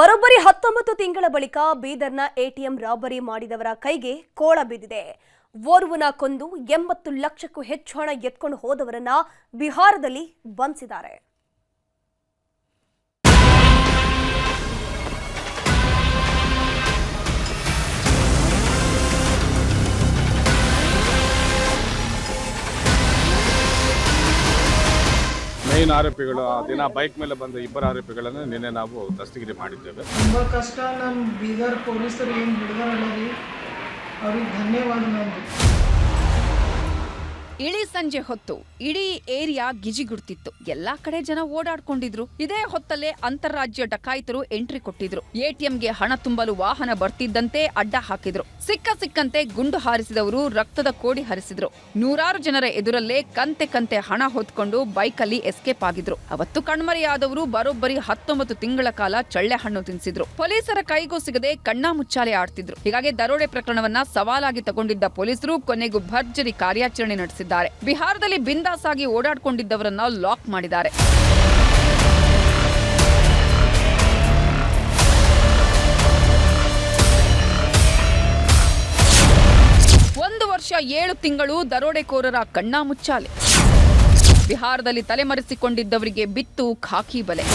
ಬರೋಬ್ಬರಿ 19 ತಿಂಗಳ ಬಳಿಕ ಬೀದರ್ನ ಎಟಿಎಂ ರಾಬರಿ ಮಾಡಿದವರ ಕೈಗೆ ಕೋಳ ಬಿದ್ದಿದೆ. ಓರ್ವನ ಕೊಂದು 80 ಲಕ್ಷಕ್ಕೂ ಹೆಚ್ಚು ಹಣ ಎತ್ಕೊಂಡು ಹೋದವರನ್ನ ಬಿಹಾರದಲ್ಲಿ ಬಂಧಿಸಿದ್ದಾರೆ. ಮೇನ್ ಆರೋಪಿಗಳು ದಿನ ಬೈಕ್ ಮೇಲೆ ಬಂದ ಇಬ್ಬರು ಆರೋಪಿಗಳನ್ನು ನಿನ್ನೆ ನಾವು ದಸ್ತಗಿರಿ ಮಾಡಿದ್ದೇವೆ. ತುಂಬ ಕಷ್ಟ. ನಮ್ಮ ಬೀದರ್ ಪೊಲೀಸರು ಏನು ಹಿಡಿದಾರಲ್ಲ ರೀ, ಅವ್ರಿಗೆ ಧನ್ಯವಾದ. ನಂದು ಇಳಿ ಸಂಜೆ ಹೊತ್ತು ಇಡೀ ಏರಿಯಾ ಗಿಜಿಗುಡ್ತಿತ್ತು. ಎಲ್ಲಾ ಕಡೆ ಜನ ಓಡಾಡ್ಕೊಂಡಿದ್ರು. ಇದೇ ಹೊತ್ತಲ್ಲೇ ಅಂತಾರಾಜ್ಯ ಡಕಾಯಿತರು ಎಂಟ್ರಿ ಕೊಟ್ಟಿದ್ರು. ಎಟಿಎಂಗೆ ಹಣ ತುಂಬಲು ವಾಹನ ಬರ್ತಿದ್ದಂತೆ ಅಡ್ಡ ಹಾಕಿದ್ರು. ಸಿಕ್ಕಂತೆ ಗುಂಡು ಹಾರಿಸಿದವರು ರಕ್ತದ ಕೋಡಿ ಹರಿಸಿದ್ರು. ನೂರಾರು ಜನರ ಎದುರಲ್ಲೇ ಕಂತೆ ಹಣ ಹೊತ್ಕೊಂಡು ಬೈಕಲ್ಲಿ ಎಸ್ಕೇಪ್ ಆಗಿದ್ರು. ಅವತ್ತು ಕಣ್ಮರೆಯಾದವರು ಬರೋಬ್ಬರಿ 19 ತಿಂಗಳ ಕಾಲ ಚಳ್ಳೆ ಹಣ್ಣು ತಿನ್ಸಿದ್ರು. ಪೊಲೀಸರ ಕೈಗೂ ಸಿಗದೆ ಕಣ್ಣಾ ಮುಚ್ಚಾಲೆ ಆಡ್ತಿದ್ರು. ಹೀಗಾಗಿ ದರೋಡೆ ಪ್ರಕರಣವನ್ನ ಸವಾಲಾಗಿ ತಗೊಂಡಿದ್ದ ಪೊಲೀಸರು ಕೊನೆಗೂ ಭರ್ಜರಿ ಕಾರ್ಯಾಚರಣೆ ನಡೆಸಿದ್ದಾರೆ. ಬಿಹಾರದಲ್ಲಿ ಬಿಂದಾಸ್ ಆಗಿ ಓಡಾಡ್ಕೊಂಡಿದ್ದವರನ್ನ ಲಾಕ್ ಮಾಡಿದ್ದಾರೆ. ಒಂದು ವರ್ಷ 7 ತಿಂಗಳು ದರೋಡೆಕೋರರ ಕಣ್ಣಾ ಮುಚ್ಚಾಲೆ. ಬಿಹಾರದಲ್ಲಿ ತಲೆಮರೆಸಿಕೊಂಡಿದ್ದವರಿಗೆ ಬಿತ್ತು ಖಾಕಿ ಬಲೆ.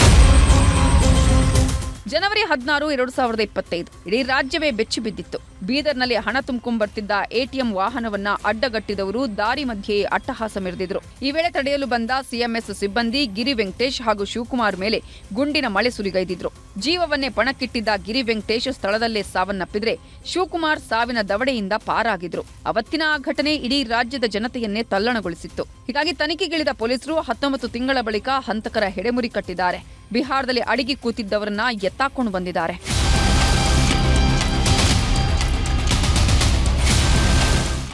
ಜನವರಿ 16, 2025 ಇಡೀ ರಾಜ್ಯವೇ ಬೆಚ್ಚಿ ಬಿದ್ದಿತ್ತು. ಬೀದರ್ನಲ್ಲಿ ಹಣ ತುಂಬಿಕೊಂಡ್ಬರ್ತಿದ್ದ ಎಟಿಎಂ ವಾಹನವನ್ನ ಅಡ್ಡಗಟ್ಟಿದವರು ದಾರಿ ಮಧ್ಯೆ ಅಟ್ಟಹಾಸ ಮೆರೆದಿದ್ರು. ಈ ವೇಳೆ ತಡೆಯಲು ಬಂದ ಸಿಎಂಎಸ್ ಸಿಬ್ಬಂದಿ ಗಿರಿ ವೆಂಕಟೇಶ್ ಹಾಗೂ ಶಿವಕುಮಾರ್ ಮೇಲೆ ಗುಂಡಿನ ಮಳೆ ಸುರಿಗೈದಿದ್ರು. ಜೀವವನ್ನೇ ಪಣಕ್ಕಿಟ್ಟಿದ್ದ ಗಿರಿ ವೆಂಕಟೇಶ್ ಸ್ಥಳದಲ್ಲೇ ಸಾವನ್ನಪ್ಪಿದ್ರೆ, ಶಿವಕುಮಾರ್ ಸಾವಿನ ದವಡೆಯಿಂದ ಪಾರಾಗಿದ್ರು. ಅವತ್ತಿನ ಆ ಘಟನೆ ಇಡೀ ರಾಜ್ಯದ ಜನತೆಯನ್ನೇ ತಲ್ಲಣಗೊಳಿಸಿತ್ತು. ಹೀಗಾಗಿ ತನಿಖೆಗಿಳಿದ ಪೊಲೀಸರು 19 ತಿಂಗಳ ಬಳಿಕ ಹಂತಕರ ಹೆಡೆಮುರಿ ಕಟ್ಟಿದ್ದಾರೆ. ಬಿಹಾರದಲ್ಲಿ ಅಡಿಗೆ ಕೂತಿದ್ದವರನ್ನ ಎತ್ತಾಕೊಂಡು ಬಂದಿದ್ದಾರೆ.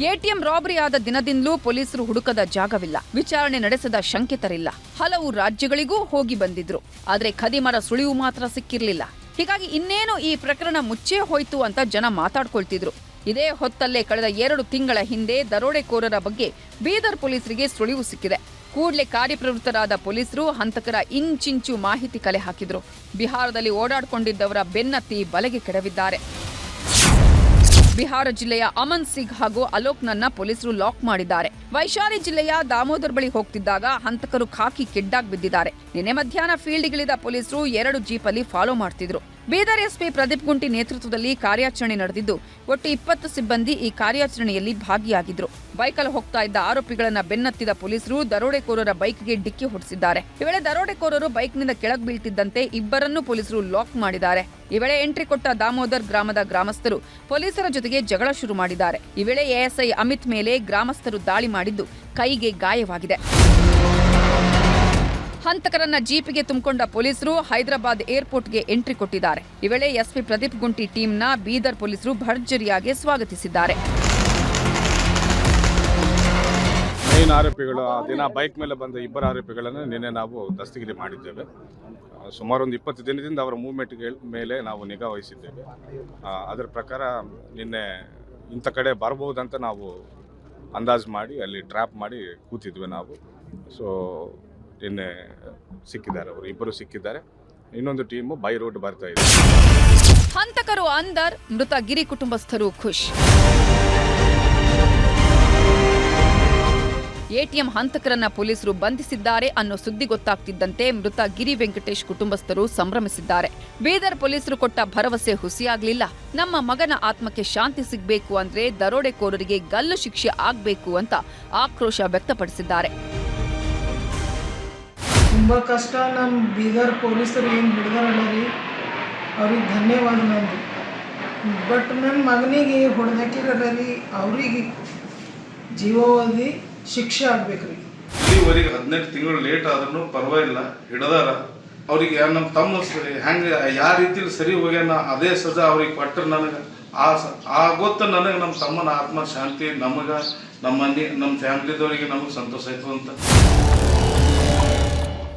ಎಟಿಎಂ ರಾಬರಿ ಆದ ದಿನದಿಂದಲೂ ಪೊಲೀಸರು ಹುಡುಕದ ಜಾಗವಿಲ್ಲ. ವಿಚಾರಣೆ ನಡೆಸದ ಶಂಕಿತರಿಲ್ಲ. ಹಲವು ರಾಜ್ಯಗಳಿಗೂ ಹೋಗಿ ಬಂದಿದ್ರು. ಆದ್ರೆ ಖದೀಮರ ಸುಳಿವು ಮಾತ್ರ ಸಿಕ್ಕಿರ್ಲಿಲ್ಲ. ಹೀಗಾಗಿ ಇನ್ನೇನು ಈ ಪ್ರಕರಣ ಮುಚ್ಚೇ ಹೋಯ್ತು ಅಂತ ಜನ ಮಾತಾಡ್ಕೊಳ್ತಿದ್ರು. ಇದೇ ಹೊತ್ತಲ್ಲೇ ಕಳೆದ 2 ತಿಂಗಳ ಹಿಂದೆ ದರೋಡೆಕೋರರ ಬಗ್ಗೆ ಬೀದರ್ ಪೊಲೀಸರಿಗೆ ಸುಳಿವು ಸಿಕ್ಕಿದೆ. ಕೂಡಲೇ ಕಾರ್ಯಪ್ರವೃತ್ತರಾದ ಪೊಲೀಸರು ಹಂತಕರ ಇಂಚಿಂಚು ಮಾಹಿತಿ ಕಲೆ ಹಾಕಿದ್ರು. ಬಿಹಾರದಲ್ಲಿ ಓಡಾಡಿಕೊಂಡಿದ್ದವರ ಬೆನ್ನತ್ತಿ ಬಲೆಗೆ ಕೆಡವಿದ್ದಾರೆ. ಬಿಹಾರ ಜಿಲ್ಲೆಯ ಅಮನ್ ಸಿಂಗ್ ಹಾಗೂ ಅಲೋಕ್ನನ್ನ ಪೊಲೀಸರು ಲಾಕ್ ಮಾಡಿದ್ದಾರೆ. ವೈಶಾಲಿ ಜಿಲ್ಲೆಯ ದಾಮೋದರ್ ಬಳಿ ಹೋಗ್ತಿದ್ದಾಗ ಹಂತಕರು ಖಾಕಿ ಕೆಡ್ಡಾಗಿ ಬಿದ್ದಿದ್ದಾರೆ. ನಿನ್ನೆ ಮಧ್ಯಾಹ್ನ ಫೀಲ್ಡ್ಗಿಳಿದ ಪೊಲೀಸರು 2 ಜೀಪಲ್ಲಿ ಫಾಲೋ ಮಾಡ್ತಿದ್ರು. ಬೀದರ್ ಎಸ್ಪಿ ಪ್ರದೀಪ್ ಗುಂಟಿ ನೇತೃತ್ವದಲ್ಲಿ ಕಾರ್ಯಾಚರಣೆ ನಡೆದಿದ್ದು, ಒಟ್ಟು 20 ಸಿಬ್ಬಂದಿ ಈ ಕಾರ್ಯಾಚರಣೆಯಲ್ಲಿ ಭಾಗಿಯಾಗಿದ್ರು. ಬೈಕಲ್ಲಿ ಹೋಗ್ತಾ ಇದ್ದ ಆರೋಪಿಗಳನ್ನ ಬೆನ್ನತ್ತಿದ ಪೊಲೀಸರು ದರೋಡೆಕೋರರ ಬೈಕ್ಗೆ ಡಿಕ್ಕಿ ಹೊಡೆಸಿದ್ದಾರೆ. ಈ ವೇಳೆ ದರೋಡೆಕೋರರು ಬೈಕ್ನಿಂದ ಕೆಳಗೆ ಬೀಳ್ತಿದ್ದಂತೆ ಇಬ್ಬರನ್ನೂ ಪೊಲೀಸರು ಲಾಕ್ ಮಾಡಿದ್ದಾರೆ. ಈ ವೇಳೆ ಎಂಟ್ರಿ ಕೊಟ್ಟ ದಾಮೋದರ್ ಗ್ರಾಮದ ಗ್ರಾಮಸ್ಥರು ಪೊಲೀಸರ ಜೊತೆಗೆ ಜಗಳ ಶುರು ಮಾಡಿದ್ದಾರೆ. ಈ ವೇಳೆ ಎಎಸ್ಐ ಅಮಿತ್ ಮೇಲೆ ಗ್ರಾಮಸ್ಥರು ದಾಳಿ ಮಾಡಿದ್ದು ಕೈಗೆ ಗಾಯವಾಗಿದೆ. ಹಂತಕರನ್ನ ಜೀಪಿಗೆ ತುಂಬಿಕೊಂಡ ಪೊಲೀಸರು ಹೈದರಾಬಾದ್ ಏರ್ಪೋರ್ಟ್ಗೆ ಎಂಟ್ರಿ ಕೊಟ್ಟಿದ್ದಾರೆ. ಈ ವೇಳೆ ಎಸ್ಪಿ ಪ್ರದೀಪ್ ಗುಂಟಿ ಟೀಮ್ನ ಬೀದರ್ ಪೊಲೀಸರು ಭರ್ಜರಿಯಾಗಿ ಸ್ವಾಗತಿಸಿದ್ದಾರೆ. ಮೇನ್ ಆರೋಪಿಗಳು ದಿನ ಬೈಕ್ ಮೇಲೆ ಬಂದ ಇಬ್ಬರು ಆರೋಪಿಗಳನ್ನು ನಿನ್ನೆ ನಾವು ದಸ್ತಗಿರಿ ಮಾಡಿದ್ದೇವೆ. ಸುಮಾರು ಒಂದು 20 ದಿನದಿಂದ ಅವರ ಮೂವ್ಮೆಂಟ್ ಮೇಲೆ ನಾವು ನಿಗಾ ವಹಿಸಿದ್ದೇವೆ. ಅದರ ಪ್ರಕಾರ ನಿನ್ನೆ ಇಂಥ ಕಡೆ ಬರಬಹುದಂತ ನಾವು ಅಂದಾಜು ಮಾಡಿ ಅಲ್ಲಿ ಟ್ರ್ಯಾಪ್ ಮಾಡಿ ಕೂತಿದ್ವಿ ನಾವು. ಸೊ ನಿನ್ನೆ ಸಿಕ್ಕಿದ್ದಾರೆ, ಅವರು ಇಬ್ಬರು ಸಿಕ್ಕಿದ್ದಾರೆ. ಇನ್ನೊಂದು ಟೀಮು ಬೈ ರೋಡ್ ಬರ್ತಾ ಇದೆ. ಹಂತಕರು ಅಂದರ್, ಮೃತ ಗಿರಿ ಕುಟುಂಬಸ್ಥರು ಖುಷ್. ಎಟಿಎಂ ಹಂತಕರನ್ನ ಪೊಲೀಸರು ಬಂಧಿಸಿದ್ದಾರೆ ಅನ್ನೋ ಸುದ್ದಿ ಗೊತ್ತಾಗ್ತಿದ್ದಂತೆ ಮೃತ ಗಿರಿ ವೆಂಕಟೇಶ್ ಕುಟುಂಬಸ್ಥರು ಸಂಭ್ರಮಿಸಿದ್ದಾರೆ. ಬೀದರ್ ಪೊಲೀಸರು ಕೊಟ್ಟ ಭರವಸೆ ಹುಸಿಯಾಗ್ಲಿಲ್ಲ. ನಮ್ಮ ಮಗನ ಆತ್ಮಕ್ಕೆ ಶಾಂತಿ ಸಿಗಬೇಕು ಅಂದ್ರೆ ದರೋಡೆಕೋರರಿಗೆ ಗಲ್ಲು ಶಿಕ್ಷೆ ಆಗ್ಬೇಕು ಅಂತ ಆಕ್ರೋಶ ವ್ಯಕ್ತಪಡಿಸಿದ್ದಾರೆ. ತುಂಬ ಕಷ್ಟ. ನಮ್ಮ ಬೀದರ್ ಪೊಲೀಸರು ಏನು ಹಿಡಿದಾರಲ್ಲ ರೀ, ಅವ್ರಿಗೆ ಧನ್ಯವಾದ. ನಂದು ಬಟ್ ನನ್ನ ಮಗನಿಗೆ ಹೊಡೆದಾಕಿರಲ್ಲ ರೀ, ಅವ್ರಿಗೆ ಜೀವಾವಧಿ ಶಿಕ್ಷೆ ಆಗ್ಬೇಕು ರೀ. ಇಲ್ಲಿವರೆಗೆ 18 ತಿಂಗಳು ಲೇಟ್ ಆದ್ರೂ ಪರವಾಗಿಲ್ಲ, ಹಿಡ್ದಾರ. ಅವ್ರಿಗೆ ನಮ್ಮ ತಮ್ಮ ಹೆಂಗೆ ಯಾವ ರೀತಿಲಿ ಸರಿ ಹೋಗ್ಯಾನ ಅದೇ ಸಜಾ ಅವ್ರಿಗೆ ಕೊಟ್ಟರೆ ನನಗೆ ಆ ಗೊತ್ತು. ನನಗೆ ನಮ್ಮ ತಮ್ಮನ ಆತ್ಮ ಶಾಂತಿ, ನಮಗೆ ನಮ್ಮ ಮನೆ ನಮ್ಮ ಫ್ಯಾಮಿಲಿದವರಿಗೆ ನಮಗೆ ಸಂತೋಷ ಆಯಿತು ಅಂತ.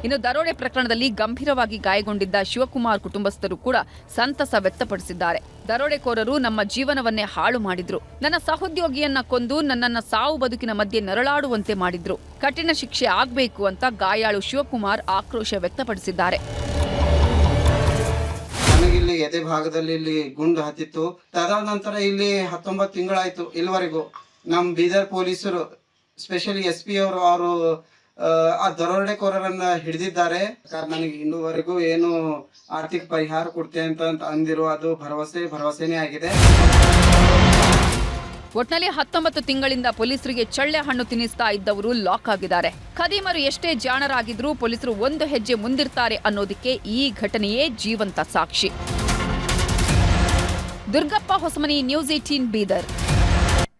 ಇನ್ನು ದರೋಡೆ ಪ್ರಕರಣದಲ್ಲಿ ಗಂಭೀರವಾಗಿ ಗಾಯಗೊಂಡಿದ್ದ ಶಿವಕುಮಾರ್ ಕುಟುಂಬಸ್ಥರು ಕೂಡ ಸಂತಸ ವ್ಯಕ್ತಪಡಿಸಿದ್ದಾರೆ. ದರೋಡೆಕೋರರು ನಮ್ಮ ಜೀವನವನ್ನೇ ಹಾಳು ಮಾಡಿದ್ರು. ನನ್ನ ಸಹೋದ್ಯೋಗಿಯನ್ನ ಕೊಂದು ನನ್ನನ್ನ ಸಾವು ಬದುಕಿನ ಮಧ್ಯೆ ನರಳಾಡುವಂತೆ ಮಾಡಿದ್ರು. ಕಠಿಣ ಶಿಕ್ಷೆ ಆಗ್ಬೇಕು ಅಂತ ಗಾಯಾಳು ಶಿವಕುಮಾರ್ ಆಕ್ರೋಶ ವ್ಯಕ್ತಪಡಿಸಿದ್ದಾರೆ. ನನಗಿಲ್ಲಿ ಎದೆ ಭಾಗದಲ್ಲಿ ಇಲ್ಲಿ ಗುಂಡು ಹತ್ತಿತ್ತು. ಅದಾದ ನಂತರ ಇಲ್ಲಿ 19 ತಿಂಗಳಾಯ್ತು ಇಲ್ಲಿವರೆಗೂ ನಮ್ಮ ಬೀದರ್ ಪೊಲೀಸರು ಸ್ಪೆಷಲಿ SP ಅವರು ಆ ದರೋಡೆಕೋರರನ್ನ ಹಿಡಿದಿದ್ದಾರೆ. ನನಗೆ ಇನ್ನೂವರೆಗೂ ಏನು ಆರ್ಥಿಕ ಪರಿಹಾರ ಕೊಡ್ತೇನೆ ಅಂತ ಅಂದಿರೋ ಅದು ಭರವಸೆನೇ ಆಗಿದೆ. ಒಟ್ನಲ್ಲಿ 19 ತಿಂಗಳಿಂದ ಪೊಲೀಸರಿಗೆ ಚಳ್ಳೆ ಹಣ್ಣು ತಿನ್ನಿಸ್ತಾ ಇದ್ದವರು ಲಾಕ್ ಆಗಿದ್ದಾರೆ. ಖದೀಮರು ಎಷ್ಟೇ ಜಾಣರಾಗಿದ್ರೂ ಪೊಲೀಸರು ಒಂದು ಹೆಜ್ಜೆ ಮುಂದಿರ್ತಾರೆ ಅನ್ನೋದಕ್ಕೆ ಈ ಘಟನೆಯೇ ಜೀವಂತ ಸಾಕ್ಷಿ. ದುರ್ಗಪ್ಪ ಹೊಸಮನಿ, ನ್ಯೂಸ್ 18 ಬೀದರ್.